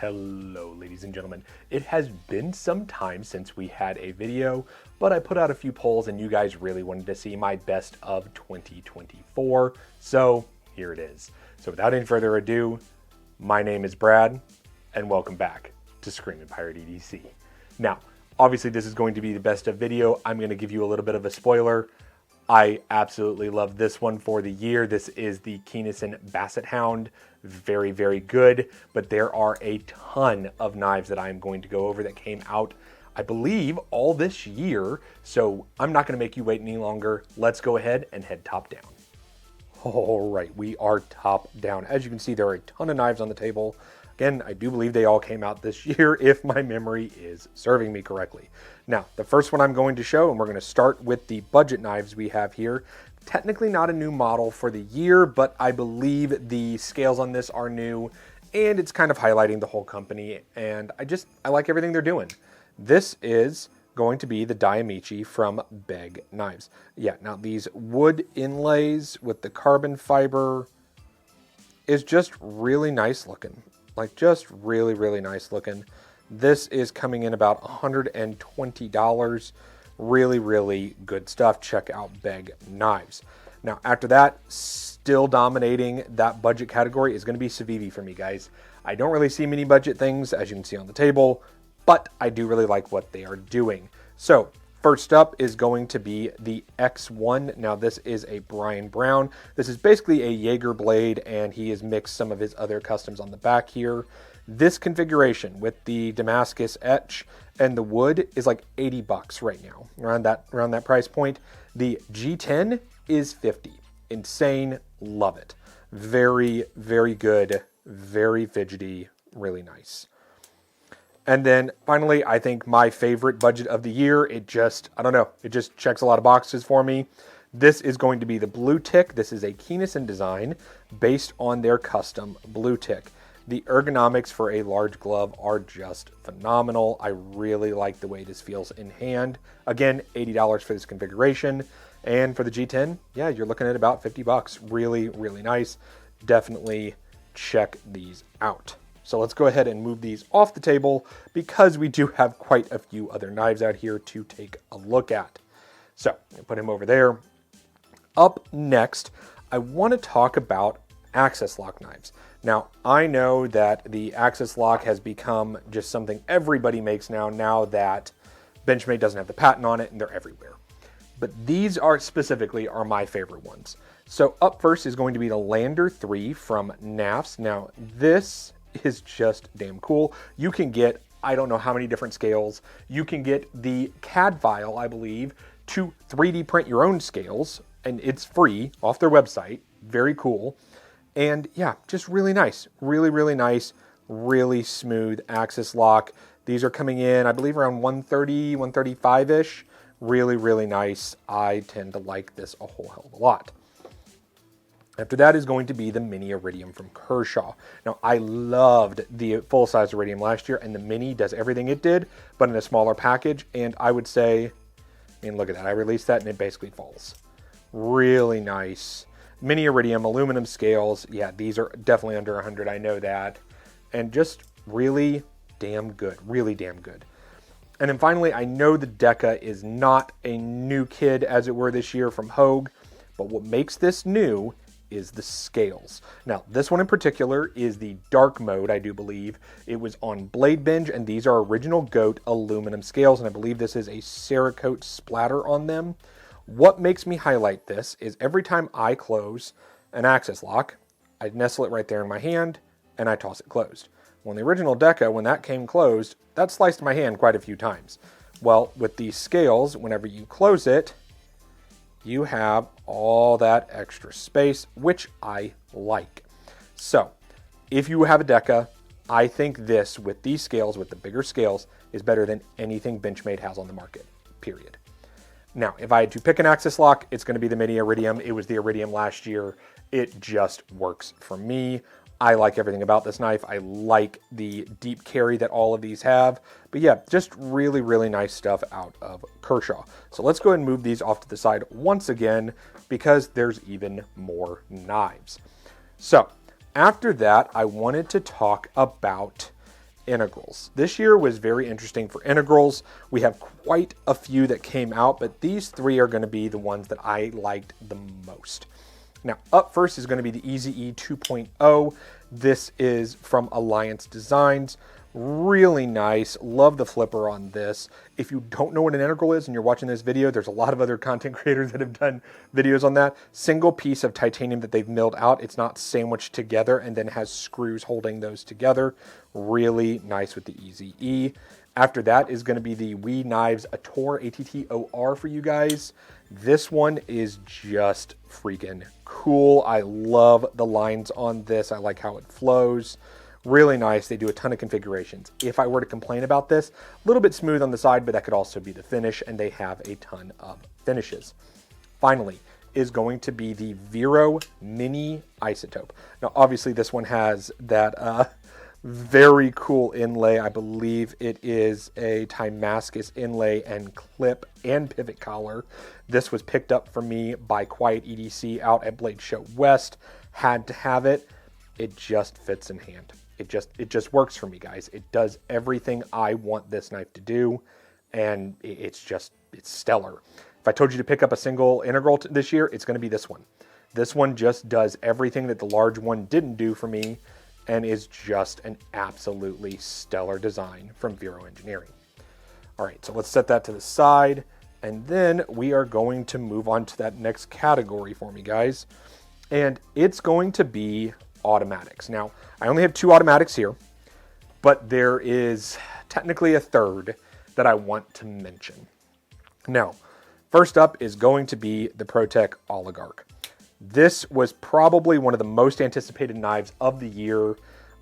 Hello, ladies and gentlemen. It has been some time since we had a video, but I put out a few polls and you guys really wanted to see my best of 2024, so here it is. So without any further ado, my name is Brad, and welcome back to Screaminpirate EDC. Now, obviously this is going to be the best of video. I'm going to give you a little bit of a spoiler. I absolutely love this one for the year. This is the Keennison Basset Hound. Very, very good, but there are a ton of knives that I'm going to go over that came out, I believe, all this year. So I'm not going to make you wait any longer. Let's go ahead and head top down. All right, we are top down. As you can see, there are a ton of knives on the table. Again, I do believe they all came out this year, if my memory is serving me correctly. Now, the first one I'm going to show, and we're going to start with the budget knives we have here. Technically not a new model for the year, but I believe the scales on this are new, and it's kind of highlighting the whole company, and I like everything they're doing. This is going to be the Diamichi from Beg Knives. Yeah, now these wood inlays with the carbon fiber is just really nice looking. Like, just really, really nice looking. This is coming in about $120. Really, really good stuff. Check out Beg Knives. Now, after that, still dominating that budget category is going to be Civivi for me, guys. I don't really see many budget things, as you can see on the table, but I do really like what they are doing. So, first up is going to be the X1. Now, this is a Brian Brown. This is basically a Jaeger blade, and he has mixed some of his other customs on the back here. This configuration with the Damascus etch and the wood is like $80 right now, around that price point. The G10 is 50. Insane, love it. Very, very good, very fidgety, really nice. And then finally, I think my favorite budget of the year, it just checks a lot of boxes for me. This is going to be the Blue Tick. This is a Keennison design based on their custom Blue Tick. The ergonomics for a large glove are just phenomenal. I really like the way this feels in hand. Again, $80 for this configuration. And for the G10, yeah, you're looking at about $50. Really, really nice. Definitely check these out. So let's go ahead and move these off the table because we do have quite a few other knives out here to take a look at. So I'll put him over there. Up next, I want to talk about access lock knives. Now, I know that the access lock has become just something everybody makes now that Benchmade doesn't have the patent on it and they're everywhere. But these are specifically my favorite ones. So up first is going to be the Lander 3 from NAFS. Now, this is just damn cool. You can get, I don't know how many different scales. You can get the CAD file, I believe, to 3D print your own scales, and it's free off their website. Very cool. And yeah, just really nice. Really, really nice, really smooth access lock. These are coming in, I believe, around 130, 135-ish. Really, really nice. I tend to like this a whole hell of a lot. After that is going to be the Mini Iridium from Kershaw. Now, I loved the full-size Iridium last year, and the Mini does everything it did, but in a smaller package. And I would say, I mean, look at that. I released that, and it basically falls. Really nice. Mini Iridium, aluminum scales. Yeah, these are definitely under 100. I know that. And just really damn good. Really damn good. And then finally, I know the Deca is not a new kid, as it were, this year from Hogue. But what makes this new is the scales. Now, this one in particular is the dark mode, I do believe. It was on Blade Binge, and these are original GOAT aluminum scales, and I believe this is a Cerakote splatter on them. What makes me highlight this is every time I close an access lock, I nestle it right there in my hand, and I toss it closed. When the original Deca, when that came closed, that sliced my hand quite a few times. Well, with these scales, whenever you close it, you have all that extra space, which I like. So, if you have a Deca, I think this, with these scales, with the bigger scales, is better than anything Benchmade has on the market, period. Now, if I had to pick an access lock, it's going to be the Mini Iridium. It was the Iridium last year. It just works for me. I like everything about this knife. I like the deep carry that all of these have. But yeah, just really, really nice stuff out of Kershaw. So let's go ahead and move these off to the side once again because there's even more knives. So after that, I wanted to talk about integrals. This year was very interesting for integrals. We have quite a few that came out, but these three are going to be the ones that I liked the most. Now, up first is going to be the Easy 2.0. This is from Alliance Designs. Really nice. Love the flipper on this. If you don't know what an integral is and you're watching this video, there's a lot of other content creators that have done videos on that. Single piece of titanium that they've milled out. It's not sandwiched together and then has screws holding those together. Really nice with the Easy E. After that is going to be the WE Knives Ator, A-T-T-O-R for you guys. This one is just freaking cool. I love the lines on this. I like how it flows. Really nice. They do a ton of configurations. If I were to complain about this, a little bit smooth on the side, but that could also be the finish, and they have a ton of finishes. Finally is going to be the Vero Mini Isotope. Now, obviously, this one has that very cool inlay. I believe it is a Damascus inlay and clip and pivot collar. This was picked up for me by Quiet EDC out at Blade Show West. Had to have it. It just fits in hand. It just works for me, guys. It does everything I want this knife to do, and it's stellar. If I told you to pick up a single integral this year, it's going to be this one. This one just does everything that the large one didn't do for me, and is just an absolutely stellar design from Vero Engineering. All right, so let's set that to the side, and then we are going to move on to that next category for me, guys, and it's going to be automatics. Now, I only have 2 automatics here, but there is technically a third that I want to mention. Now, first up is going to be the ProTech Oligarch. This was probably one of the most anticipated knives of the year.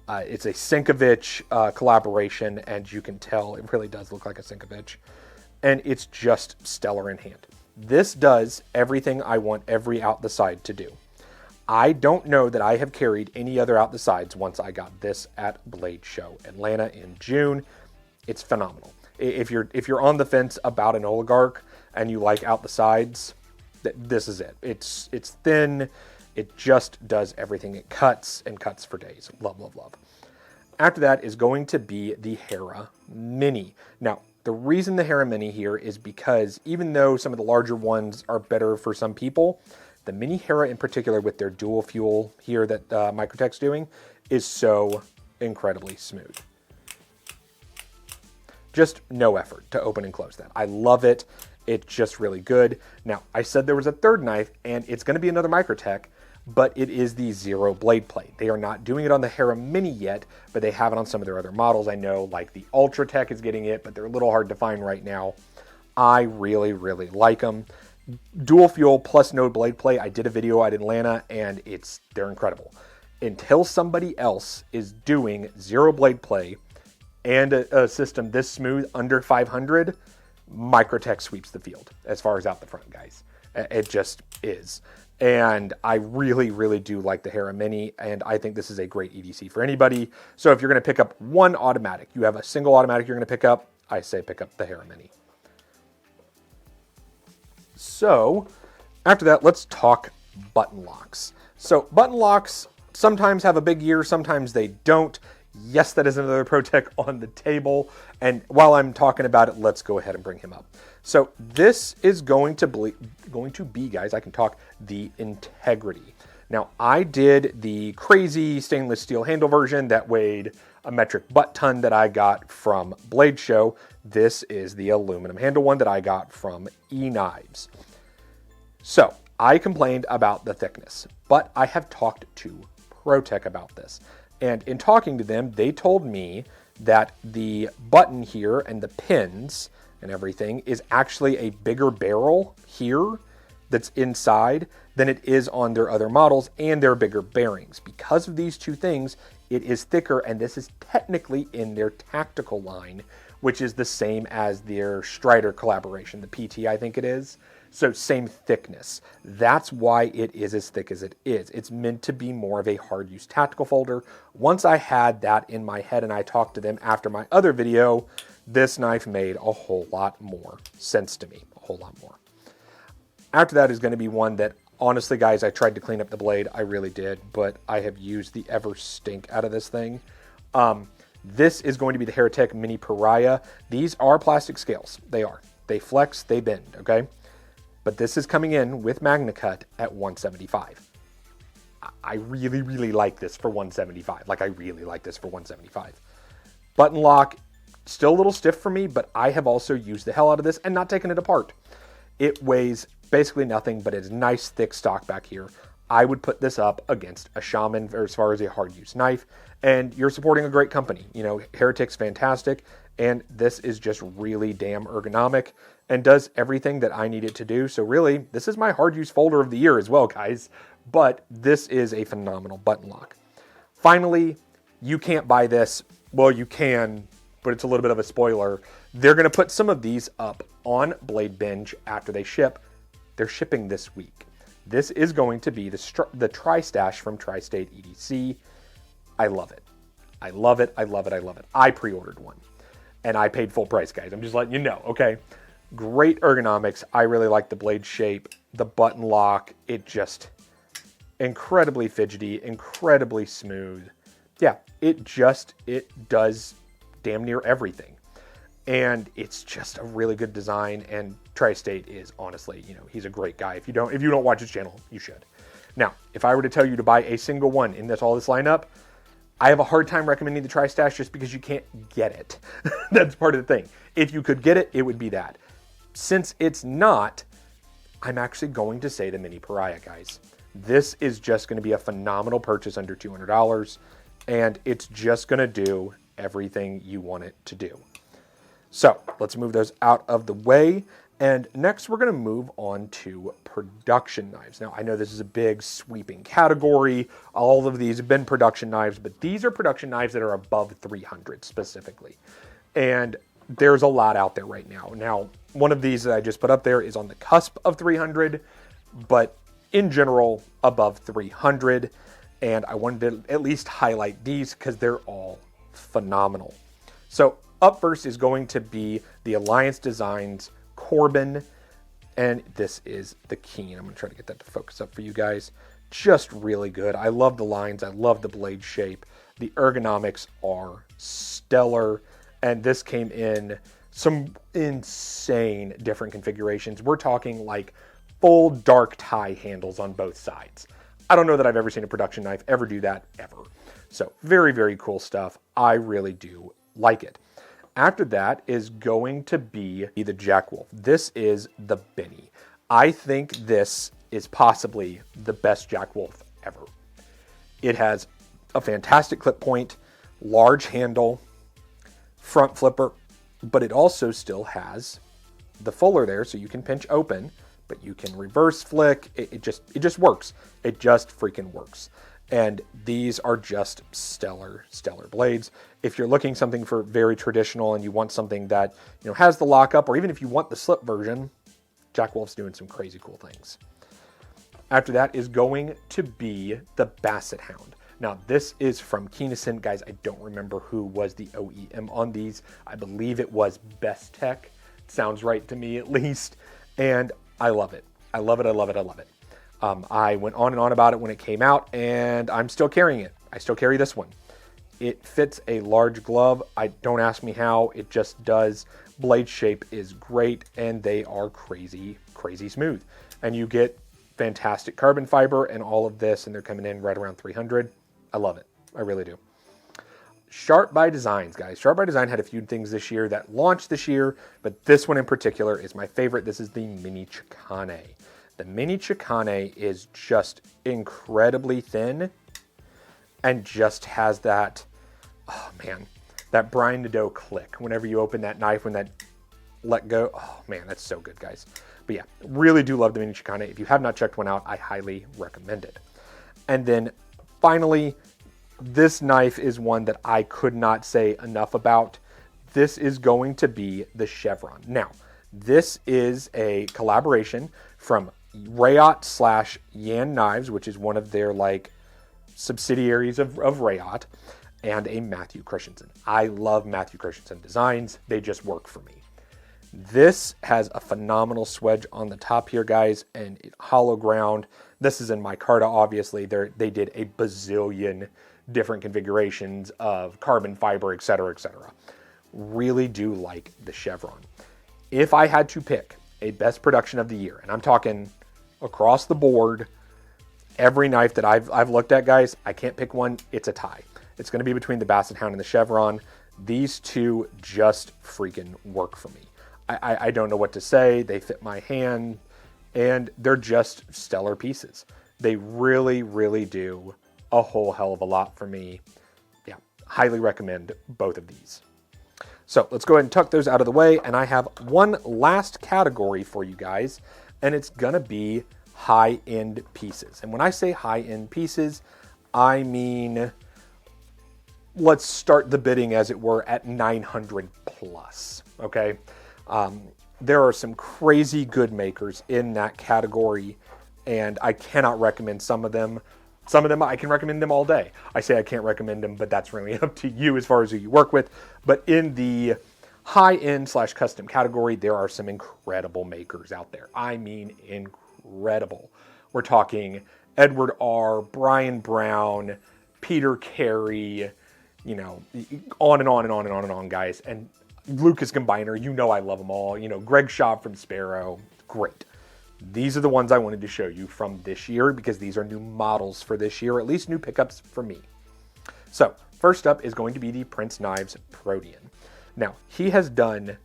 It's a Sienkiewicz collaboration, and you can tell it really does look like a Sienkiewicz, and it's just stellar in hand. This does everything I want every out the side to do. I don't know that I have carried any other out the sides once I got this at Blade Show Atlanta in June. It's phenomenal. If you're on the fence about an Oligarch and you like out the sides, this is it. It's thin. It just does everything. It cuts and cuts for days. Love, love, love. After that is going to be the Hera Mini. Now, the reason the Hera Mini here is because even though some of the larger ones are better for some people, the Mini Hera in particular with their dual fuel here that Microtech's doing is so incredibly smooth. Just no effort to open and close that. I love it. It's just really good. Now, I said there was a third knife, and it's going to be another Microtech, but it is the Zero blade plate. They are not doing it on the Hera Mini yet, but they have it on some of their other models. I know like the Ultratech is getting it, but they're a little hard to find right now. I really, really like them. Dual fuel plus no blade plate. I did a video at Atlanta, and they're incredible. Until somebody else is doing Zero blade play and a system this smooth under 500, Microtech sweeps the field as far as out the front, guys. It just is. And I really, really do like the Hera Mini, and I think this is a great EDC for anybody. So if you're going to pick up one automatic, you have a single automatic you're going to pick up, I say pick up the Hera Mini. So after that, let's talk button locks. So button locks sometimes have a big year, sometimes they don't. Yes, that is another ProTech on the table. And while I'm talking about it, let's go ahead and bring him up. So this is going to be, guys, I can talk, the Integrity. Now, I did the crazy stainless steel handle version that weighed a metric butt ton that I got from Blade Show. This is the aluminum handle one that I got from E-Knives. So I complained about the thickness, but I have talked to ProTech about this. And in talking to them, they told me that the button here and the pins and everything is actually a bigger barrel here that's inside than it is on their other models, and their bigger bearings. Because of these two things, it is thicker, and this is technically in their tactical line, which is the same as their Strider collaboration, the PT I think it is. So same thickness. That's why it is as thick as it is. It's meant to be more of a hard use tactical folder. Once I had that in my head and I talked to them after my other video, this knife made a whole lot more sense to me, a whole lot more. After that is going to be one that, honestly, guys, I tried to clean up the blade. I really did, but I have used the ever stink out of this thing. This is going to be the Heretic Mini Pariah. These are plastic scales. They are. They flex, they bend, okay? But this is coming in with MagnaCut at 175. I really, really like this for 175. Like, I really like this for 175. Button lock, still a little stiff for me, but I have also used the hell out of this and not taken it apart. It weighs basically nothing, but it's nice, thick stock back here. I would put this up against a Shaman as far as a hard use knife, and you're supporting a great company. You know, Heretic's fantastic, and this is just really damn ergonomic and does everything that I need it to do. So really, this is my hard use folder of the year as well, guys. But this is a phenomenal button lock. Finally, you can't buy this. Well, you can, but it's a little bit of a spoiler. They're going to put some of these up on Blade Binge after they ship. They're shipping this week. This is going to be the Tri-Stash from Tri-State EDC. I love it. I love it. I love it. I love it. I pre-ordered one, and I paid full price, guys. I'm just letting you know, okay? Great ergonomics. I really like the blade shape, the button lock. It just incredibly fidgety, incredibly smooth. Yeah, it does damn near everything. And it's just a really good design, and Tri-State is honestly, you know, he's a great guy. If you don't watch his channel, you should. Now, if I were to tell you to buy a single one in all this lineup, I have a hard time recommending the Tri-Stash just because you can't get it. That's part of the thing. If you could get it, it would be that. Since it's not, I'm actually going to say the Mini Pariah, guys. This is just going to be a phenomenal purchase under $200, and it's just going to do everything you want it to do. So let's move those out of the way. And next we're going to move on to production knives. Now I know this is a big sweeping category. All of these have been production knives, but these are production knives that are above 300 specifically. And there's a lot out there right now. Now, one of these that I just put up there is on the cusp of 300, but in general above 300. And I wanted to at least highlight these because they're all phenomenal. So up first is going to be the Alliance Designs Corbin, and this is the Keen. I'm going to try to get that to focus up for you guys. Just really good. I love the lines. I love the blade shape. The ergonomics are stellar, and this came in some insane different configurations. We're talking like full dark tie handles on both sides. I don't know that I've ever seen a production knife ever do that, ever. So very, very cool stuff. I really do like it. After that is going to be the Jack Wolf. This is the Benny. I think this is possibly the best Jack Wolf ever. It has a fantastic clip point, large handle, front flipper, but it also still has the fuller there so you can pinch open, but you can reverse flick. It just works. It just freaking works. And these are just stellar, stellar blades. If you're looking something for very traditional and you want something that, you know, has the lockup, or even if you want the slip version, Jack Wolf's doing some crazy cool things. After that is going to be the Basset Hound. Now, this is from Keynesen. Guys, I don't remember who was the OEM on these. I believe it was Best Tech. Sounds right to me, at least. And I love it. I love it. I love it. I love it. I went on and on about it when it came out, and I'm still carrying it. I still carry this one. It fits a large glove. Don't ask me how. It just does. Blade shape is great, and they are crazy, crazy smooth. And you get fantastic carbon fiber and all of this, and they're coming in right around 300. I love it. I really do. Sharp by Designs, guys. Sharp by Design had a few things this year that launched this year, but this one in particular is my favorite. This is the Mini Chicane. The Mini Chicane is just incredibly thin and just has that, oh man, that Brian Nadeau click whenever you open that knife, when that let go. Oh man, that's so good, guys. But yeah, really do love the Mini Chicane. If you have not checked one out, I highly recommend it. And then finally, this knife is one that I could not say enough about. This is going to be the Chevron. Now, this is a collaboration from Rayot / Yan Knives, which is one of their like subsidiaries of Rayot, and a Matthew Christensen. I love Matthew Christensen designs. They just work for me. This has a phenomenal swedge on the top here, guys, and hollow ground. This is in micarta, obviously. They did a bazillion different configurations of carbon fiber, etc., etc. Really do like the chevron. If I had to pick a best production of the year, and I'm talking across the board, every knife that I've looked at, guys, I can't pick one. It's a tie. It's going to be between the Basset Hound and the chevron. These two just freaking work for me. I don't know what to say. They fit my hand, and they're just stellar pieces. They really, really do a whole hell of a lot for me. Yeah, highly recommend both of these. So let's go ahead and tuck those out of the way, and I have one last category for you guys, and it's going to be high-end pieces. And when I say high-end pieces, I mean, let's start the bidding, as it were, at 900 plus, okay? There are some crazy good makers in that category, and I cannot recommend some of them. Some of them, I can recommend them all day. I say I can't recommend them, but that's really up to you as far as who you work with. But in the high-end / custom category, there are some incredible makers out there. I mean incredible. We're talking Edward R., Brian Brown, Peter Carey, you know, on and on and on and on and on, guys. And Lucas Combiner, you know I love them all. You know, Greg Schaub from Sparrow, great. These are the ones I wanted to show you from this year because these are new models for this year, at least new pickups for me. So first up is going to be the Prince Knives Protean. Now, he has done,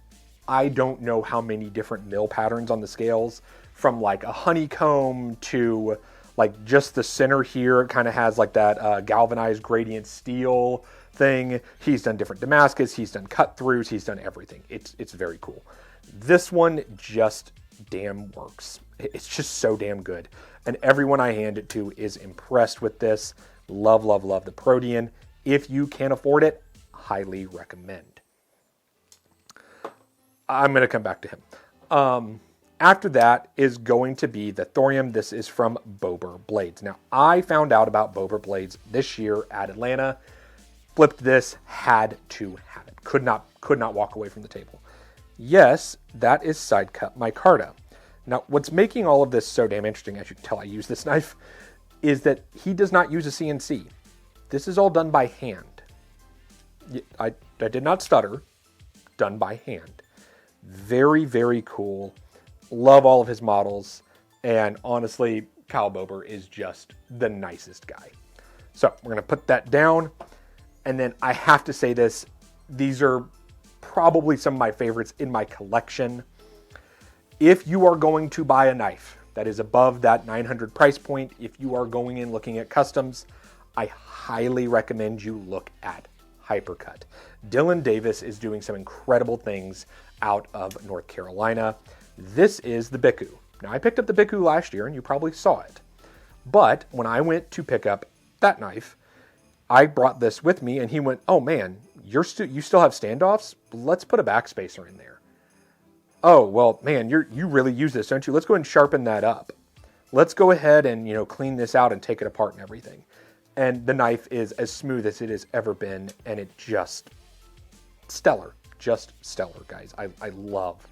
I don't know how many different mill patterns on the scales, from like a honeycomb to like just the center here. It kind of has like that galvanized gradient steel thing. He's done different Damascus. He's done cut throughs. He's done everything. It's very cool. This one just damn works. It's just so damn good. And everyone I hand it to is impressed with this. Love, love, love the Protean. If you can afford it, highly recommend. I'm going to come back to him. After that is going to be the Thorium. This is from Bober Blades. Now, I found out about Bober Blades this year at Atlanta. Flipped this, had to have it. Could not walk away from the table. Yes, that is side cut micarta. Now, what's making all of this so damn interesting, as you can tell I use this knife, is that he does not use a CNC. This is all done by hand. I did not stutter. Done by hand. Very, very cool. Love all of his models. And honestly, Kyle Bober is just the nicest guy. So we're going to put that down. And then I have to say this. These are probably some of my favorites in my collection. If you are going to buy a knife that is above that 900 price point, if you are going in looking at customs, I highly recommend you look at Hypercut. Dylan Davis is doing some incredible things out of North Carolina. This is the Biku. Now, I picked up the Biku last year, and you probably saw it. But when I went to pick up that knife, I brought this with me, and he went, "Oh man, you still have standoffs? Let's put a backspacer in there." "Oh, well, man, you really use this, don't you? Let's go ahead and sharpen that up. Let's go ahead and, clean this out and take it apart and everything." And the knife is as smooth as it has ever been, and it just stellar. Just stellar, guys. I love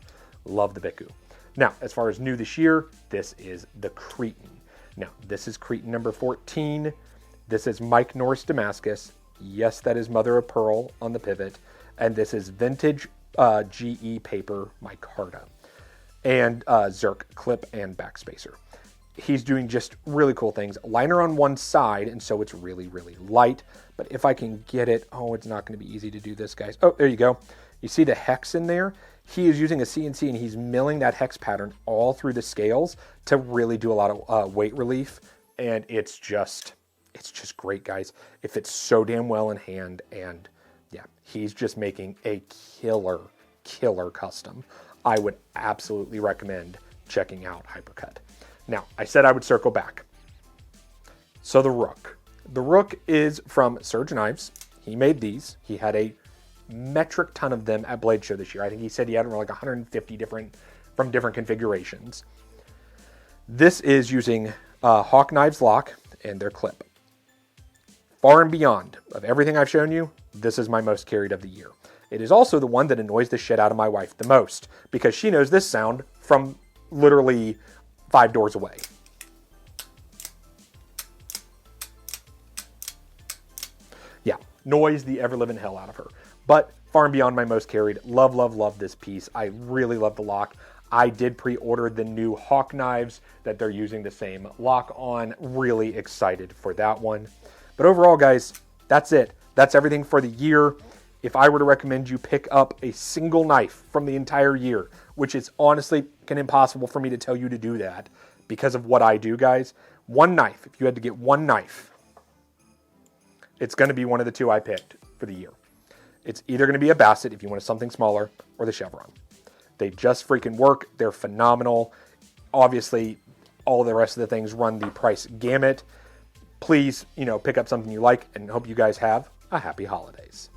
the Biku. Now, as far as new this year, this is the Cretan. Now, this is Cretan number 14. This is Mike Norris Damascus. Yes, that is mother of pearl on the pivot. And this is vintage GE paper micarta. And Zerk clip and backspacer. He's doing just really cool things. Liner on one side, and so it's really, really light. But if I can get it, it's not going to be easy to do this, guys. Oh, there you go. You see the hex in there? He is using a CNC, and he's milling that hex pattern all through the scales to really do a lot of weight relief. And it's just great, guys. It fits so damn well in hand, and yeah, he's just making a killer custom. I would absolutely recommend checking out Hypercut. Now, I said I would circle back. So the Rook. The Rook is from Surge Knives. He made these. He had a metric ton of them at Blade Show this year. I think he said he had like 150 different configurations. This is using Hawk Knives lock and their clip. Far and beyond of everything I've shown you, this is my most carried of the year. It is also the one that annoys the shit out of my wife the most because she knows this sound from literally 5 doors away. noise the ever-living hell out of her. But far and beyond my most carried. Love, love, love this piece. I really love the lock. I did pre-order the new Hawk knives that they're using the same lock on. Really excited for that one. But overall, guys, that's it. That's everything for the year. If I were to recommend you pick up a single knife from the entire year, which is honestly impossible for me to tell you to do that because of what I do, guys. One knife, if you had to get one knife, it's going to be one of the two I picked for the year. It's either going to be a Bassett if you want something smaller, or the Chevron. They just freaking work. They're phenomenal. Obviously, all the rest of the things run the price gamut. Please, pick up something you like, and hope you guys have a happy holidays.